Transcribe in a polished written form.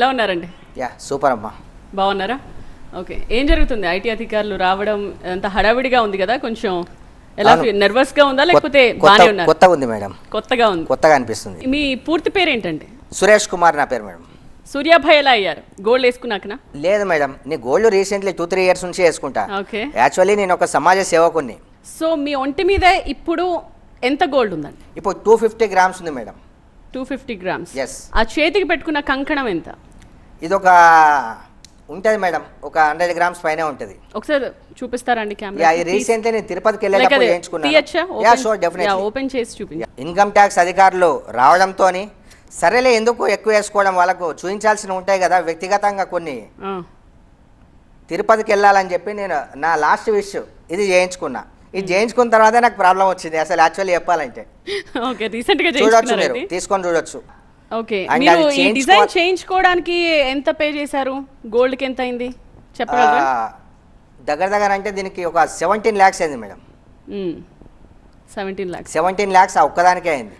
ఎలా ఉన్నారండి? సూపర్ అమ్మా. బాగున్నారా? ఓకే. ఏం జరుగుతుంది? ఐటీ అధికారులు రావడం అంత హడావిడిగా ఉంది కదా, కొంచెం ఎలా నర్వస్ గా ఉందా లేకపోతే బానే ఉన్నారు? కొత్తగా ఉంది మేడం. కొత్తగా ఉంది. కొత్తగా అనిపిస్తుంది. మీ పూర్తి పేరు ఏంటండి? సురేష్ కుమార్ నా పేరు మేడం. సూర్యాభాయ్ ఎలా అయ్యారు? గోల్డ్ వేసుకున్నాకనా? లేదు మేడం, నీ గోల్డ్ రీసెంట్లీ 2-3 ఇయర్స్ నుంచి వేసుకుంటా. ఓకే. యాక్చువల్లీ నేను ఒక సమాజ సేవకుని. సో మీ ఒంటి మీద ఇప్పుడు ఎంత గోల్డ్ ఉందండి? ఇప్పుడు 250 గ్రామ్స్ ఉంది మేడం. 250 గ్రామ్స్. ఎస్. ఆ చేతికి పెట్టుకున్న కంకణం ఎంత? ఇది ఒక ఉంటుంది మేడం, ఒక 100 గ్రామ్స్ పైన ఉంటుంది. ఒకసారి చూపిస్తారండి కెమెరా? రీసెంట్లీ నేను తిరుపతికి వెళ్ళేటప్పుడు చేయించుకున్నాను. ఓపెన్ చేసి చూపించండి. ఇన్కమ్ ట్యాక్స్ అధికారులు రావడంతో సరేలే ఎందుకు ఎక్కువ వేసుకోవడం, వాళ్ళకు చూపించాల్సిన ఉంటాయి కదా వ్యక్తిగతంగా కొన్ని. తిరుపతికి వెళ్ళాలని చెప్పి నేను నా లాస్ట్ విష్ ఇది చేయించుకున్నా. ఇది చేయించుకున్న తర్వాత నాకు ప్రాబ్లం వచ్చింది అసలు యాక్చువల్లీ చెప్పాలంటే. ఓకే, రీసెంట్ గా చూడొచ్చు, మీరు తీసుకొని చూడొచ్చు. ఓకే, మీరు ఈ డిజైన్ చేయించుకోవడానికి ఎంత పే చేశారు? గోల్డ్ కి ఎంత అయింది చెప్పగలరా? దగ్గర అంటే దీనికి ఒక 17 lakhs అయింది మేడం. 17 lakhs. 17 lakhs ఒక్కదానికే అయింది.